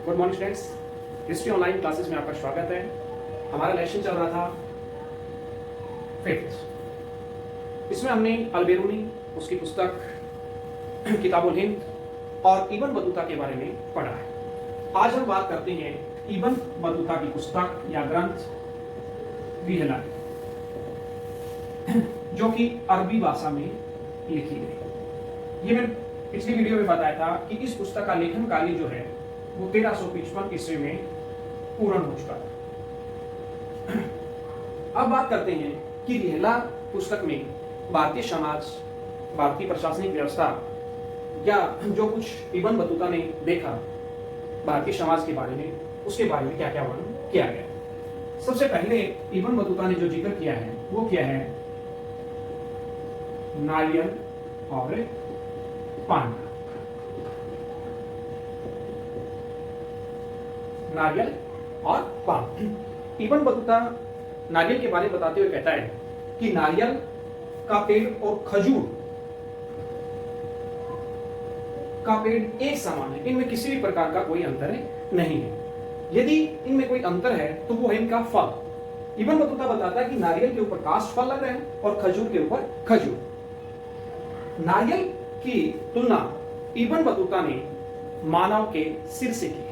Good morning students, history online classes में आपका स्वागत है। हमारा लेसन चल रहा था फिफ्थ। इसमें हमने अल-बेरूनी, उसकी पुस्तक किताबुल हिंद और इब्न बतूता के बारे में पढ़ा है। आज हम बात करते हैं इब्न बतूता की पुस्तक या ग्रंथ रिहला, जो कि अरबी भाषा में लिखी गई। ये मैं पिछली वीडियो में बताया था कि इस पुस्तक का लेखन कार्य जो है वो 1355 ईस्वी में पूर्ण हो चुका था। अब बात करते हैं कि रिहला पुस्तक में भारतीय समाज, भारतीय प्रशासनिक व्यवस्था या जो कुछ इब्न बतूता ने देखा भारतीय समाज के बारे में, उसके बारे में क्या क्या वर्णन किया गया। सबसे पहले इब्न बतूता ने जो जिक्र किया है वो क्या है, नारियल और पान। नारियल और पान। इब्न बतूता नारियल के बारे में बताते हुए कहता है कि नारियल का पेड़ और खजूर का पेड़ एक समान है, इनमें किसी भी प्रकार का कोई अंतर नहीं है। यदि इनमें कोई अंतर है तो वो है इनका फल। इब्न बतूता बताता है कि नारियल के ऊपर काष्ठ फल लग रहे हैं और खजूर के ऊपर खजूर। नारियल की तुलना इब्न बतूता ने मानव के सिर से की है।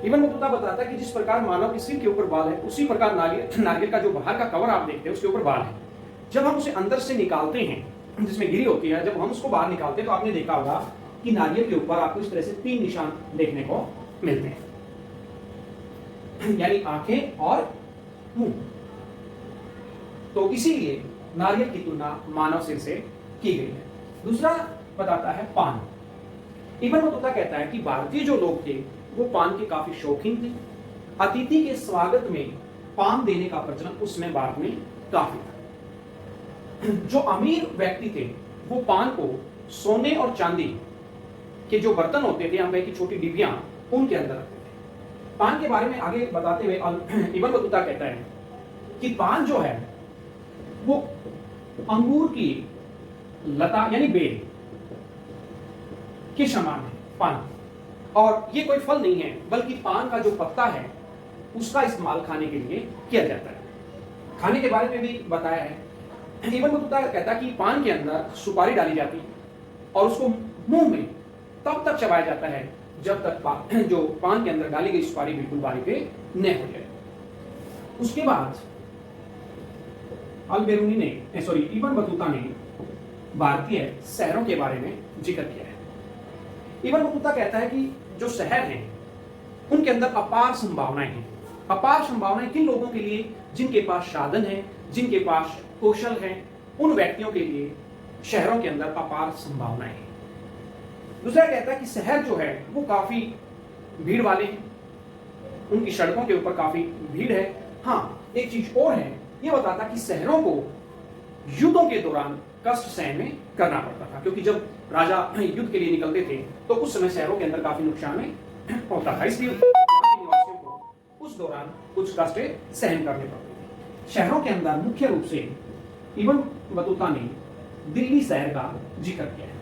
इब्न बतूता बताता है कि जिस प्रकार मानव के सिर के ऊपर बाल है, उसी प्रकार नारियल का जो बाहर का कवर आप देखते हैं उसके ऊपर बाल है। जब हम उसे अंदर से निकालते हैं, जिसमें गिरी होती है, जब हम उसको बाहर निकालते हैं तो आपने देखा होगा कि नारियल के ऊपर आपको इस तरह से 3 निशान देखने को मिलते हैं, यानी आंखें और मुंह। तो इसीलिए नारियल की तुलना मानव सिर से की गई है। दूसरा बताता है पान। इब्न बतूता कहता है कि भारतीय जो लोग थे वो पान के काफी शौकीन थे। अतिथि के स्वागत में पान देने का प्रचलन उस समय भारत में काफी था। जो अमीर व्यक्ति थे वो पान को सोने और चांदी के जो बर्तन होते थे, हम कहें कि छोटी डिबियां, उनके अंदर रखते थे। पान के बारे में आगे बताते हुए इब्न बतूता कहता है कि पान जो है वो अंगूर की लता यानी बेल के समान है पान, और ये कोई फल नहीं है बल्कि पान का जो पत्ता है उसका इस्तेमाल खाने के लिए किया जाता है। खाने के बारे में भी बताया है। इब्न बतूता कहता है कि पान के अंदर सुपारी डाली जाती है और उसको मुंह में तब तक चबाया जाता है जब तक जो पान के अंदर डाली गई सुपारी बिल्कुल बारीक न हो जाए। उसके बाद अल-बेरूनी ने इब्न बतूता ने भारतीय शहरों के बारे में जिक्र किया है। इब्न बतूता कहता है कि जो शहर हैं उनके अंदर अपार संभावनाएं हैं। अपार संभावनाएं किन लोगों के लिए? जिनके पास साधन है, जिनके पास कौशल है, उन व्यक्तियों के लिए शहरों के अंदर अपार संभावनाएं हैं। दूसरा कहता है कि शहर जो है वो काफी भीड़ वाले हैं, उनकी सड़कों के ऊपर काफी भीड़ है। हाँ, एक चीज और है, ये बताता कि शहरों को युद्धों के दौरान कष्ट सहन करना पड़ता था, क्योंकि जब राजा युद्ध के लिए निकलते थे तो उस समय शहरों के अंदर काफी नुकसान होता था, इसलिए निवासियों को उस दौरान कुछ कष्ट सहन करने पड़ते थे। शहरों के अंदर मुख्य रूप से इब्न बतूता ने दिल्ली शहर का जिक्र किया है।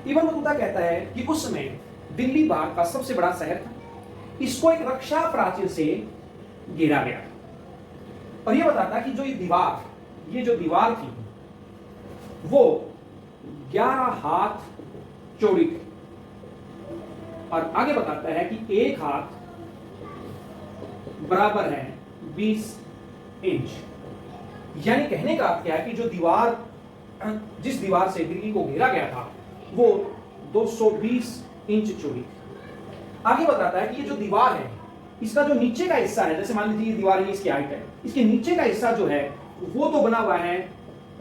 इब्न बतूता कहता है कि उस समय दिल्ली भारत का सबसे बड़ा शहर था। इसको एक रक्षा प्राचीर से घेरा गया था, और यह बताता कि ये जो दीवार थी वो 11 हाथ चौड़ी थी, और आगे बताता है कि एक हाथ बराबर है 20 इंच। यानी कहने का अर्थ क्या है कि जिस दीवार से दिल्ली को घेरा गया था वो 220 इंच चौड़ी थी। आगे बताता है कि ये जो दीवार है इसका जो नीचे का हिस्सा है, जैसे मान लीजिए ये दीवार है, इसकी हाइट है, इसके नीचे का हिस्सा जो है वो तो बना हुआ है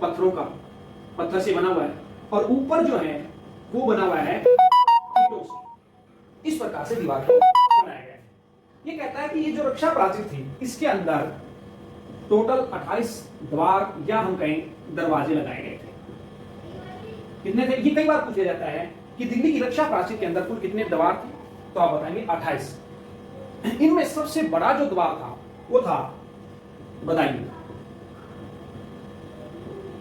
पत्थर से बना हुआ है, और ऊपर जो है वो बना हुआ है ईंटों से। इस प्रकार से दीवार को बनाया गया है। ये कहता है कि ये जो रक्षा प्राचीर थी इसके अंदर टोटल 28 द्वार या हम कहें दरवाजे लगाए गए थे। कितने थे? ये कई बार पूछा जाता है कि दिल्ली की रक्षा प्राचीर के अंदर कुल कितने द्वार थे, तो आप बताएंगे 28। इनमें सबसे बड़ा जो द्वार था वो था बदायूं।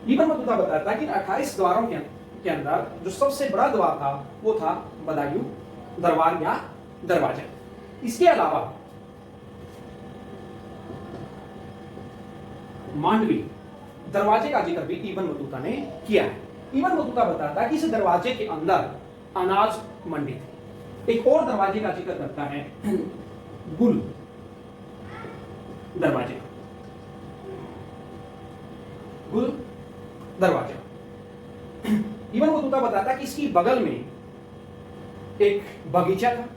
इब्न बतूता बताता है कि 28 द्वारों के अंदर जो सबसे बड़ा द्वार था वो था बदायूं दरबार या दरवाजा। इसके अलावा मांडवी दरवाजे का जिक्र भी इब्न बतूता ने किया है। इब्न बतूता बताता है कि इस दरवाजे के अंदर अनाज मंडी थी। एक और दरवाजे का जिक्र करता है, गुल दरवाजे, गुल दरवाजा। इब्न बतूता बताता है कि इसकी बगल में एक बगीचा था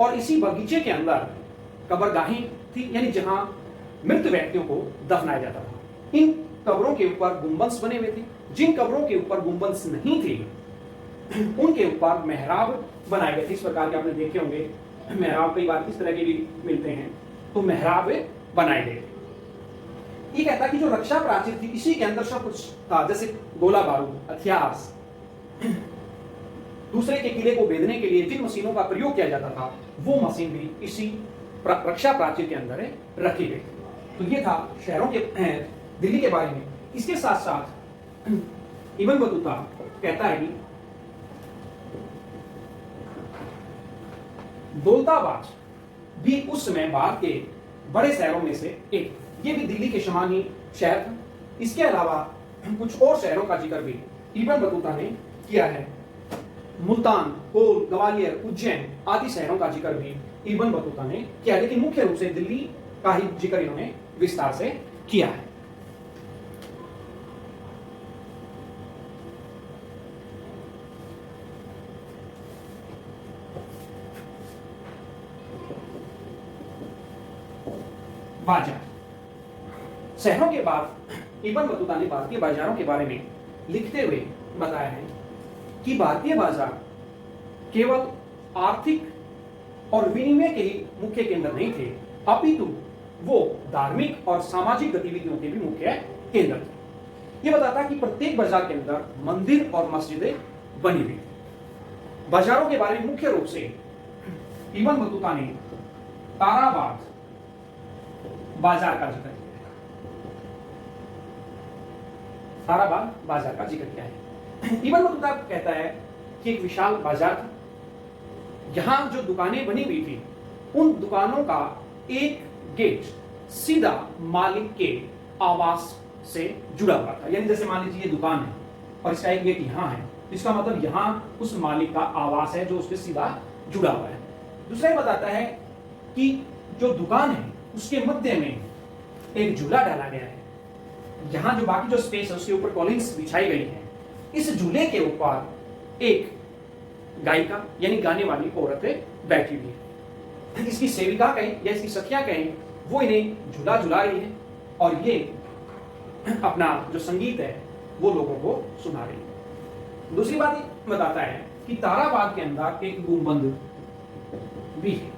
और इसी बगीचे के अंदर कब्रगाहें थी, यानी जहां मृत व्यक्तियों को दफनाया जाता था। इन कब्रों के ऊपर गुंबद बने हुए थे। जिन कब्रों के ऊपर गुंबद नहीं थे उनके ऊपर मेहराब बनाए गए थे। इस प्रकार के आपने देखे होंगे मेहराब, कई बार इस तरह के भी मिलते हैं, तो मेहराब बनाए गए। ये कहता है कि जो रक्षा प्राचीर थी इसी के अंदर सब कुछ था, जैसे गोला बारूद, हथियार, दूसरे के किले को बेधने के लिए जिन मशीनों का प्रयोग किया जाता था वो मशीन भी इसी रक्षा प्राचीर के अंदर रखी गई। तो ये था शहरों के दिल्ली के बारे में। इसके साथ साथ इब्न बतूता कहता है कि दौलताबाद भी उस समय भारत के बड़े शहरों में से एक, ये भी दिल्ली के समान ही शहर था। इसके अलावा कुछ और शहरों का जिक्र भी इब्न बतूता ने किया है। मुल्तान, कोल, ग्वालियर, उज्जैन आदि शहरों का जिक्र भी इब्न बतूता ने किया, लेकिन मुख्य रूप से दिल्ली का ही जिक्र इन्होंने विस्तार से किया है। बाजार, शहरों के बाद इब्न बतूता ने भारतीय बाजारों के बारे में लिखते हुए बताया है कि भारतीय बाजार केवल आर्थिक और विनिमय के ही मुख्य केंद्र नहीं थे, अपितु वो धार्मिक और सामाजिक गतिविधियों के भी मुख्य केंद्र थे। ये बताता है कि प्रत्येक बाजार के अंदर मंदिर और मस्जिदें बनी हुई थी। बाजारों के बारे में मुख्य रूप से इब्न बतूता ने ताराबाद बाजार का जिक्र किया है। ताराबाद बाजार का जिक्र किया है। इब्न बतूता कहता है कि एक विशाल बाजार था, यहां जो दुकानें बनी हुई थी उन दुकानों का एक गेट सीधा मालिक के आवास से जुड़ा हुआ था। यानी जैसे मान लीजिए ये दुकान है और इसका एक गेट यहां है, इसका मतलब यहां उस मालिक का आवास है जो उसके सीधा जुड़ा हुआ है। दूसरा ये बताता है कि जो दुकान है उसके मध्य में एक झूला डाला गया है। यहां जो बाकी जो स्पेस है उसके ऊपर कॉलिंग्स बिछाई गई है। इस झूले के ऊपर एक गायिका यानी गाने वाली औरत बैठी हुई है। इसकी सेविका कहें या इसकी सखियां कहें, वो इन्हें झूला झुला रही है और ये अपना जो संगीत है वो लोगों को सुना रही है। दूसरी बात ये बताता है कि ताराबाद के अंदर एक गुंबद भी है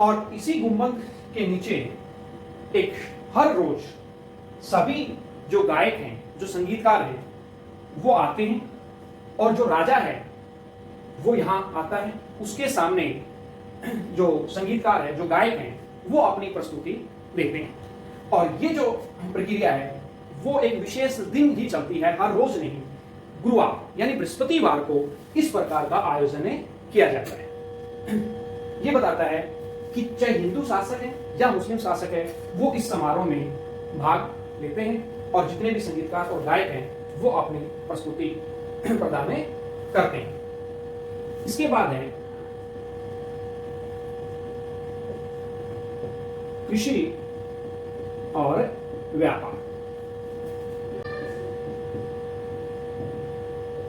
और इसी गुंबद के नीचे एक हर रोज सभी जो गायक हैं, जो संगीतकार हैं, वो आते हैं और जो राजा है वो यहां आता है। उसके सामने जो संगीतकार है, जो गायक हैं, वो अपनी प्रस्तुति देते हैं और ये जो प्रक्रिया है वो एक विशेष दिन ही चलती है, हर रोज नहीं। गुरुवार यानी बृहस्पतिवार को इस प्रकार का आयोजन किया जाता है। ये बताता है कि चाहे हिंदू शासक है या मुस्लिम शासक है, वो इस समारोह में भाग लेते हैं और जितने भी संगीतकार और गायक हैं वो अपनी प्रस्तुति प्रदान करते हैं। इसके बाद है कृषि और व्यापार।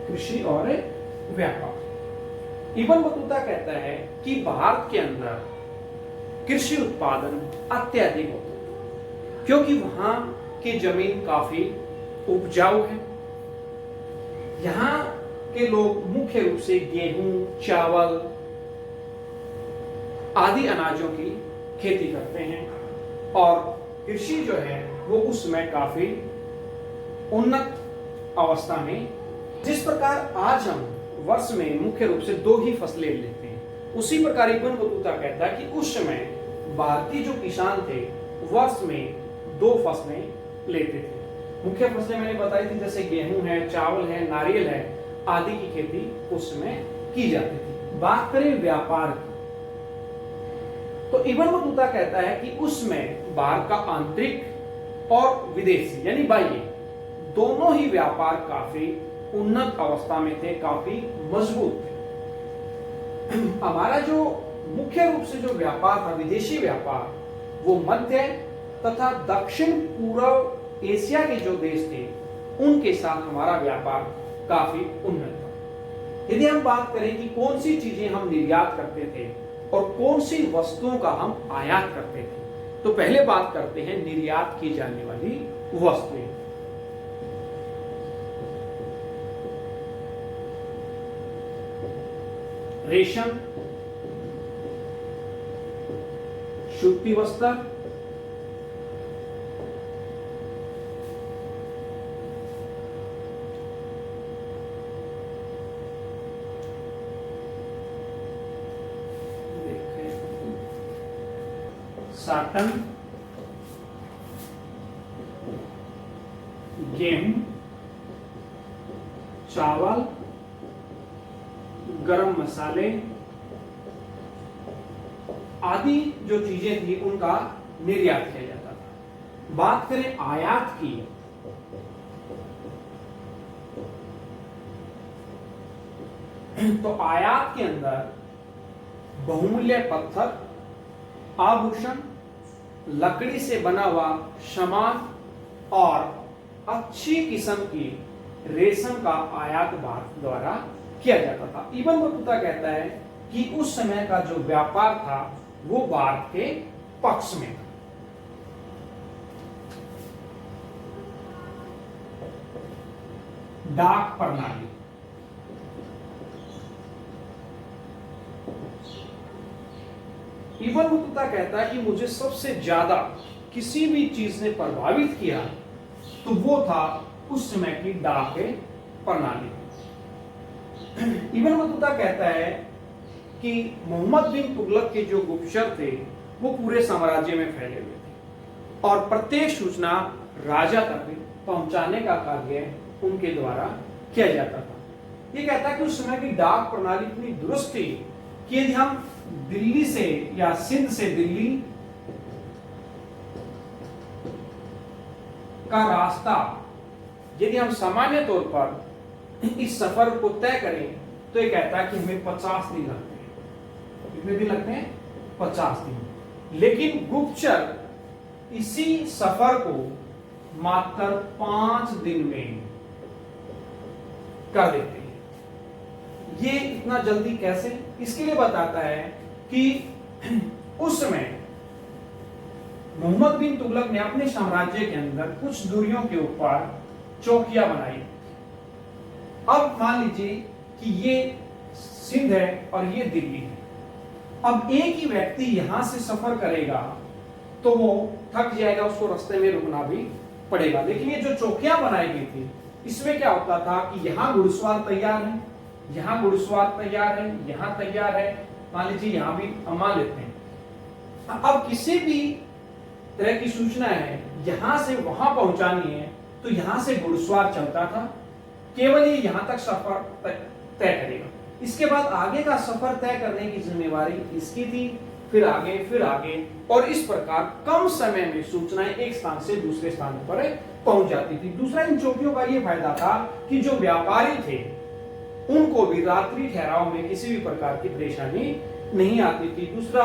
कृषि और व्यापार, इब्न बतूता कहता है कि भारत के अंदर कृषि उत्पादन अत्यधिक होता है क्योंकि वहां की जमीन काफी उपजाऊ है। यहां के लोग मुख्य रूप से गेहूं, चावल आदि अनाजों की खेती करते हैं और कृषि जो है वो उस समय काफी उन्नत अवस्था में। जिस प्रकार आज हम वर्ष में मुख्य रूप से 2 ही फसलें लेते हैं, उसी प्रकार इब्न बतूता कहता है कि उस समय भारतीय जो किसान थे वर्ष में 2 फसलें लेते थे। मुख्य फसलें मैंने बताई थी, जैसे गेहूं है, चावल है, नारियल है आदि की खेती उस समय की जाती थी। बात करें व्यापार की, तो इब्न बतूता कहता है कि उसमें बाहर का आंतरिक और विदेशी यानी बाह्य दोनों ही व्यापार काफी उन्नत अवस्था में थे, काफी मजबूत थे। हमारा जो मुख्य रूप से जो व्यापार था, विदेशी व्यापार, वो मध्य तथा दक्षिण पूर्व एशिया के जो देश थे उनके साथ हमारा व्यापार काफी उन्नत था। यदि हम बात करें कि कौन सी चीजें हम निर्यात करते थे और कौन सी वस्तुओं का हम आयात करते थे, तो पहले बात करते हैं निर्यात की जाने वाली वस्तुएं। रेशम, सूती वस्त्र, साटन, गेहूं, चावल, गरम मसाले आदि जो चीजें थी उनका निर्यात किया जाता था। बात करें आयात की, तो आयात के अंदर बहुमूल्य पत्थर, आभूषण, लकड़ी से बना हुआ सामान और अच्छी किस्म की रेशम का आयात भारत द्वारा किया जाता था। इब्न बतूता कहता है कि उस समय का जो व्यापार था वो भारत के पक्ष में था। डाक प्रणाली, इब्न बतूता कहता है कि मुझे सबसे ज्यादा किसी भी चीज ने प्रभावित किया तो वो था उस समय की डाक प्रणाली। इब्न बतूता कहता है कि मोहम्मद बिन तुगलक के जो गुप्तचर थे वो पूरे साम्राज्य में फैले हुए थे और प्रत्येक सूचना राजा तक पहुंचाने का कार्य उनके द्वारा किया जाता था। ये कहता है कि उस समय की डाक प्रणाली इतनी दुरुस्त थी कि यदि हम दिल्ली से या सिंध से दिल्ली का रास्ता यदि हम सामान्य तौर पर इस सफर को तय करें तो ये कहता है कि हमें 50 दिन लगते हैं। कितने दिन लगते हैं? 50 दिन। लेकिन गुप्तचर इसी सफर को मात्र 5 दिन में कर देते हैं। ये इतना जल्दी कैसे? इसके लिए बताता है कि उस समय मोहम्मद बिन तुगलक ने अपने साम्राज्य के अंदर कुछ दूरियों के ऊपर चौकियां बनाई। अब मान लीजिए कि ये सिंध है और ये दिल्ली है। अब एक ही व्यक्ति यहां से सफर करेगा तो वो थक जाएगा, उसको रास्ते में रुकना भी पड़ेगा। लेकिन ये जो चौकियां बनाई गई थी इसमें क्या होता था कि यहां घुड़सवार तैयार है, यहां घुड़सवार तैयार है, यहां तैयार है, मान लीजिए यहां भी मान लेते हैं। अब किसी भी तरह की सूचना है यहां से वहां पहुंचानी है तो यहां से घुड़सवार चलता था, केवल ये यहां तक सफर तय करेगा। इसके बाद आगे का सफर तय करने की जिम्मेवारी इसकी थी, फिर आगे और इस प्रकार कम समय में सूचनाएं एक स्थान से दूसरे स्थान पर पहुंच जाती थी। दूसरा इन चौकियों का यह फायदा था कि जो व्यापारी थे उनको भी रात्रि ठहराव में किसी भी प्रकार की परेशानी नहीं आती थी। दूसरा,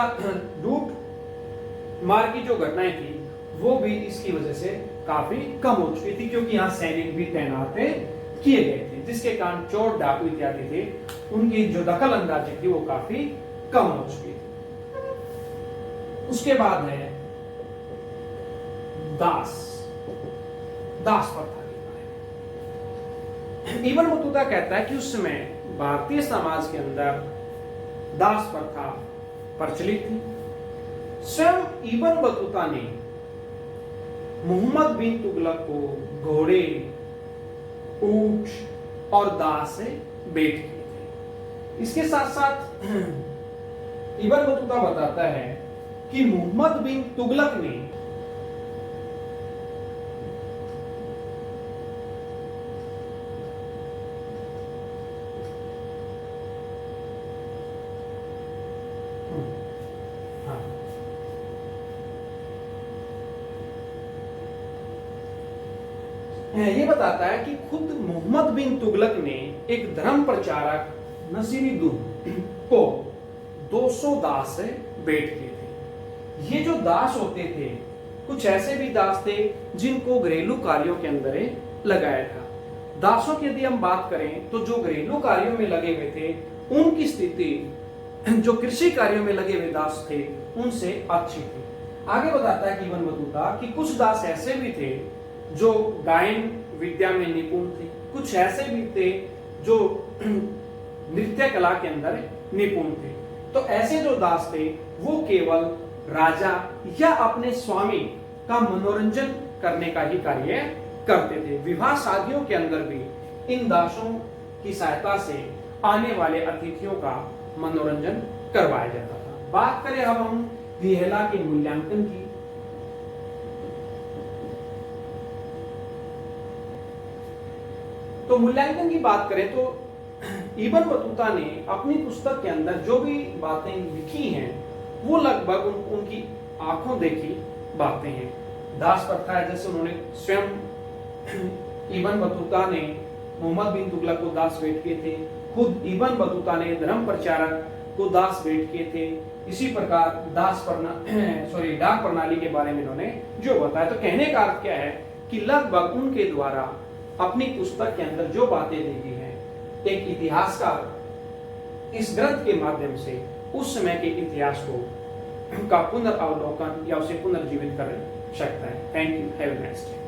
लूट मार की जो घटनाएं थी वो भी इसकी वजह से काफी कम हो चुकी थी, क्योंकि यहाँ सैनिक भी तैनात किए गए थे, जिसके कारण चोर डाकू इत्यादि थे उनकी जो दखल अंदाजी थी वो काफी कम हो चुकी थी। उसके बाद है दास प्रथा। इब्न बतूता कहता है कि उस समय भारतीय समाज के अंदर दास प्रथा प्रचलित थी। स्वयं इब्न बतूता ने मोहम्मद बिन तुगलक को घोड़े, ऊंट और दास से भेंट किए थे। इसके साथ साथ इब्न बतूता बताता है कि मोहम्मद बिन तुगलक ने ये बताता है कि खुद मोहम्मद बिन तुगलक ने एक धर्म प्रचारक नसीरुद्दीन को 200 दास भेंट किए थे। ये जो दास होते थे, कुछ ऐसे भी दास थे जिनको घरेलू कार्यों के अंदर लगाया था। दासों की यदि हम बात करें तो जो घरेलू कार्यों में लगे हुए थे, उनकी स्थिति जो कृषि कार्यों में लगे हुए दास थे उनसे अच्छी थी। आगे बताता है कि इब्न बतूता कि कुछ दास ऐसे भी थे जो गायन विद्या में निपुण थे, कुछ ऐसे भी थे जो नृत्य कला के अंदर निपुण थे। तो ऐसे जो दास थे वो केवल राजा या अपने स्वामी का मनोरंजन करने का ही कार्य करते थे। विवाह शादियों के अंदर भी इन दासों की सहायता से आने वाले अतिथियों का मनोरंजन करवाया जाता था। बात करें अब हम विहला के मूल्यांकन की, तो मूल्यांकन की बात करें तो इब्न बतूता ने अपनी पुस्तक के अंदर जो भी बातें लिखी हैं वो लगभग उनकी आंखों देखी बातें हैं। दास प्रथा है, जैसे उन्होंने स्वयं इब्न बतूता ने मोहम्मद बिन तुगलक को दास भेंट किए थे, खुद इब्न बतूता ने धर्म प्रचारक को दास भेंट किए थे। इसी प्रकार डाक प्रणाली के बारे में इन्होंने जो बताया। तो कहने का अर्थ क्या है कि लगभग उनके द्वारा अपनी पुस्तक के अंदर जो बातें दी गई हैं, एक इतिहासकार इस ग्रंथ के माध्यम से उस समय के इतिहास को का पुनर्अवलोकन या उसे पुनर्जीवित कर सकता है। Thank you, have a nice day.